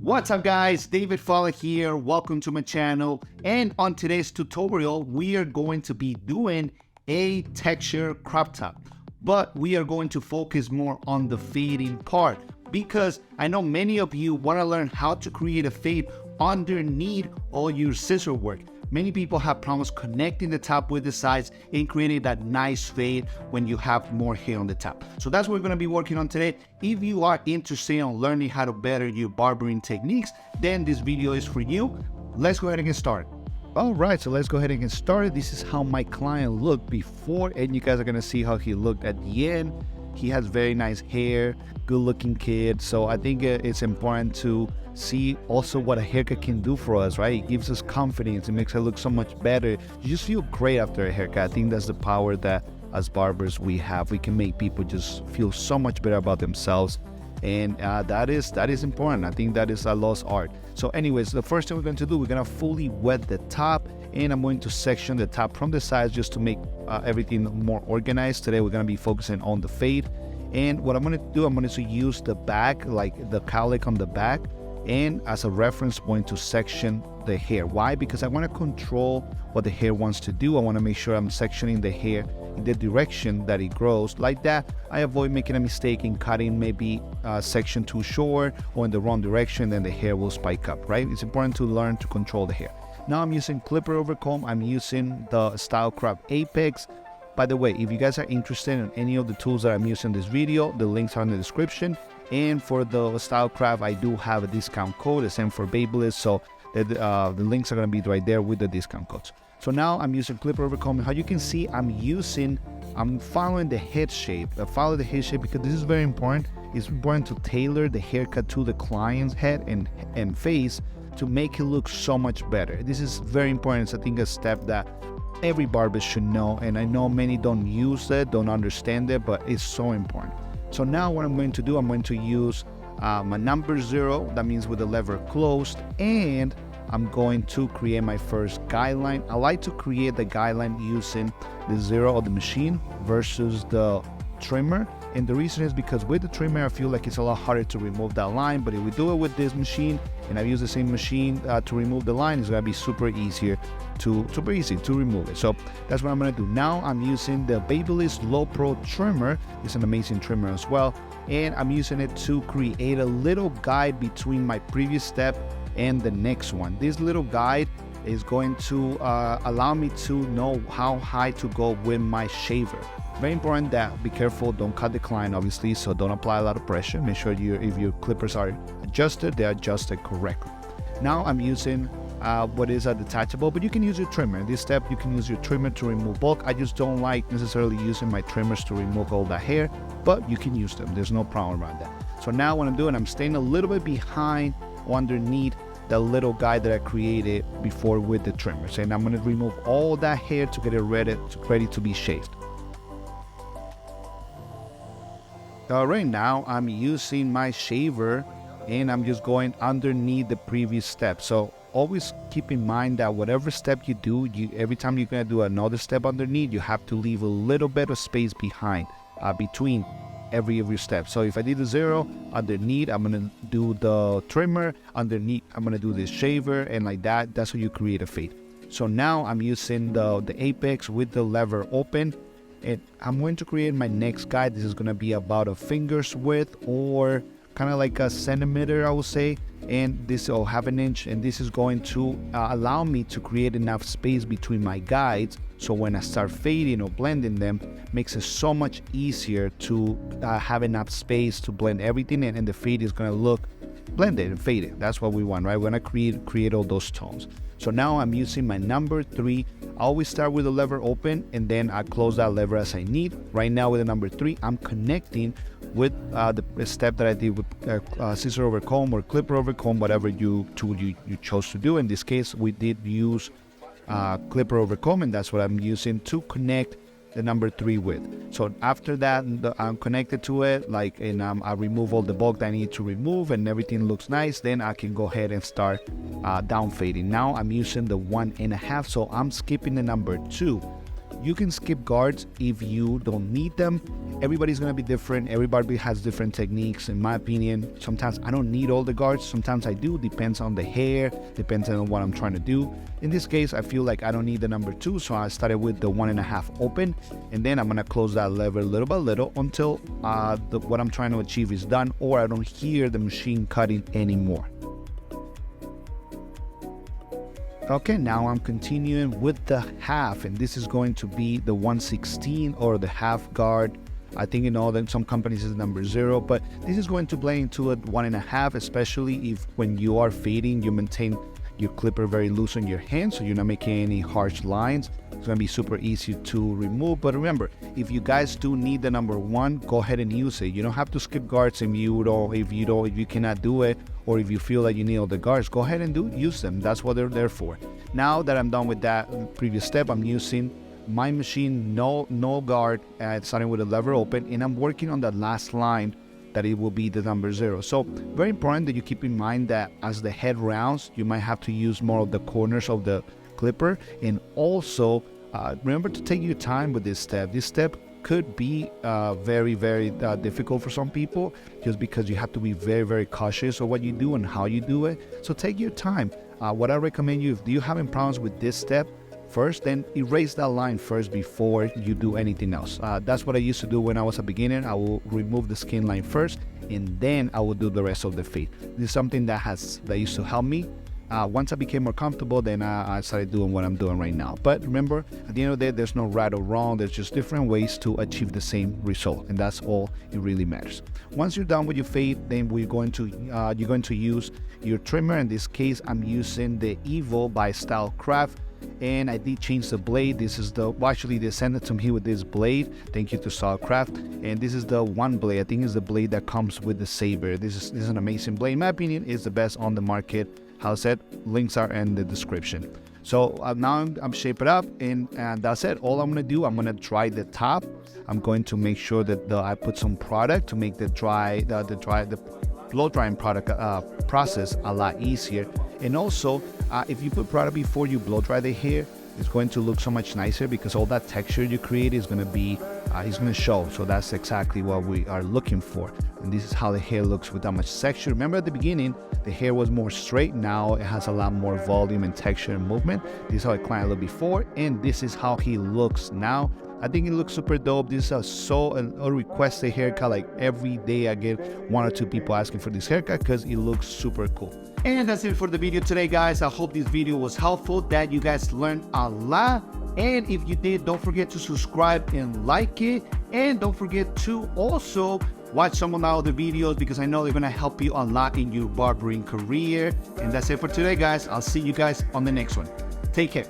What's up guys, David Falla here, welcome to my channel, and on today's tutorial we are going to be doing a texture crop top, but we are going to focus more on the fading part because I know many of you want to learn how to create a fade underneath all your scissor work. Many people have problems connecting the top with the sides and creating that nice fade when you have more hair on the top. So that's what we're going to be working on today. If you are interested in learning how to better your barbering techniques, then this video is for you. Let's go ahead and get started. All right, so let's go ahead and get started. This is how my client looked before, and you guys are going to see how he looked at the end. He has very nice hair, good looking kid. So I think it's important to see also what a haircut can do for us, right? It gives us confidence. It makes it look so much better. You just feel great after a haircut. I think that's the power that as barbers we have. We can make people just feel so much better about themselves. And that is important. I think that is a lost art. So anyways, the first thing we're going to do, we're going to fully wet the top, and I'm going to section the top from the sides just to make everything more organized. Today we're going to be focusing on the fade. And what I'm going to do, I'm going to use the back, like the cowlick on the back, and as a reference point to section the hair. Why? Because I want to control what the hair wants to do. I want to make sure I'm sectioning the hair in the direction that it grows. Like that, I avoid making a mistake in cutting maybe section too short or in the wrong direction, then the hair will spike up, right? It's important to learn to control the hair. Now I'm using clipper over comb. I'm using the Style Craft Apex. By the way, if you guys are interested in any of the tools that I'm using in this video, the links are in the description. And for the Style Craft, I do have a discount code, the same for Babyliss, so the links are going to be right there with the discount codes. So now I'm using clipper over comb. How you can see, I'm following the head shape. I follow the head shape because this is very important. It's important to tailor the haircut to the client's head and face to make it look so much better. This is very important. It's, I think, a step that every barber should know, and I know many don't use it, don't understand it, but it's so important. So now what I'm going to do, I'm going to use my number 0, that means with the lever closed, and I'm going to create my first guideline. I like to create the guideline using the 0 of the machine versus the trimmer, and the reason is because with the trimmer I feel like it's a lot harder to remove that line, but if we do it with this machine and I use the same machine to remove the line, it's going to be super easy to remove it. So that's what I'm going to do. Now I'm using the Babyliss Low Pro trimmer. It's an amazing trimmer as well, and I'm using it to create a little guide between my previous step and the next one. This little guide is going to allow me to know how high to go with my shaver. Very important that be careful, don't cut the client obviously, so don't apply a lot of pressure. Make sure if your clippers are adjusted, they're adjusted correctly. Now I'm using what is a detachable, but you can use your trimmer. In this step you can use your trimmer to remove bulk. I just don't like necessarily using my trimmers to remove all that hair, but you can use them. There's no problem around that. So now what I'm doing, I'm staying a little bit behind or underneath the little guide that I created before with the trimmers, and I'm going to remove all that hair to get it ready to be shaved. Right now I'm using my shaver and I'm just going underneath the previous step. So always keep in mind that whatever step you do, every time you're going to do another step underneath, you have to leave a little bit of space behind between every step. So if I did the 0 underneath, I'm going to do the trimmer, underneath I'm going to do the shaver, and like that, that's how you create a fade. So now I'm using the Apex with the lever open, and I'm going to create my next guide. This is going to be about a finger's width or kind of like a centimeter, I would say, and this will have an inch, and this is going to allow me to create enough space between my guides, so when I start fading or blending them, makes it so much easier to have enough space to blend everything in, and the fade is going to look blended and faded. That's what we want, right? We're going to create all those tones. So now I'm using my number 3. I always start with the lever open and then I close that lever as I need. Right now with the number 3, I'm connecting with the step that I did with scissor over comb or clipper over comb, whatever tool you chose to do. In this case, we did use clipper over comb, and that's what I'm using to connect the number 3 with. So after that, I'm connected to it, and I remove all the bulk that I need to remove, and everything looks nice. Then I can go ahead and start down fading. Now I'm using the 1.5, so I'm skipping the number 2. You can skip guards if you don't need them. Everybody's gonna be different. Everybody has different techniques. In my opinion, sometimes I don't need all the guards. Sometimes I do. Depends on the hair. Depends on what I'm trying to do. In this case, I feel like I don't need the number 2, so I started with the 1.5 open, and then I'm gonna close that lever little by little until what I'm trying to achieve is done, or I don't hear the machine cutting anymore. Okay, now I'm continuing with the half, and this is going to be the 1/16 or the half guard. I think that some companies is number 0, but this is going to play into a 1.5, especially if when you are fading, you maintain your clipper very loose on your hand, so you're not making any harsh lines. It's gonna be super easy to remove. But remember, if you guys do need the number 1, go ahead and use it. You don't have to skip guards if you cannot do it, or if you feel that you need all the guards, go ahead and use them. That's what they're there for. Now that I'm done with that previous step, I'm using my machine, no guard, starting with the lever open, and I'm working on the last line that it will be the number 0. So very important that you keep in mind that as the head rounds, you might have to use more of the corners of the clipper. And also remember to take your time with this step. This step could be very difficult for some people, just because you have to be very cautious of what you do and how you do it. So take your time. What I recommend you, if you're having problems with this step, first, then erase that line first before you do anything else. That's what I used to do when I was a beginner. I will remove the skin line first, and then I will do the rest of the fade. This is something that used to help me. Once I became more comfortable, then I started doing what I'm doing right now. But remember, at the end of the day, there's no right or wrong. There's just different ways to achieve the same result, and that's all it really matters. Once you're done with your fade, then you're going to use your trimmer. In this case, I'm using the Evo by Stylecraft. And I did change the blade. This is actually they sent it to me with this blade. Thank you to Stylecraft. And this is the one blade. I think it's the blade that comes with the saber. This is an amazing blade. In my opinion, it's the best on the market. How I said, links are in the description. So now I'm shaping it up, and that's it. All I'm gonna do, I'm gonna dry the top. I'm going to make sure that I put some product to make the blow drying product process a lot easier. And also, if you put product before you blow dry the hair, it's going to look so much nicer, because all that texture you create is going to show. So that's exactly what we are looking for. And this is how the hair looks with that much texture. Remember at the beginning, the hair was more straight. Now it has a lot more volume and texture and movement. This is how a client looked before, and this is how he looks now. I think it looks super dope. This is a requested haircut. Like every day I get 1 or 2 people asking for this haircut because it looks super cool. And that's it for the video today, guys. I hope this video was helpful, that you guys learned a lot. And if you did, don't forget to subscribe and like it. And don't forget to also watch some of my other videos, because I know they're going to help you a lot in your barbering career. And that's it for today, guys. I'll see you guys on the next one. Take care.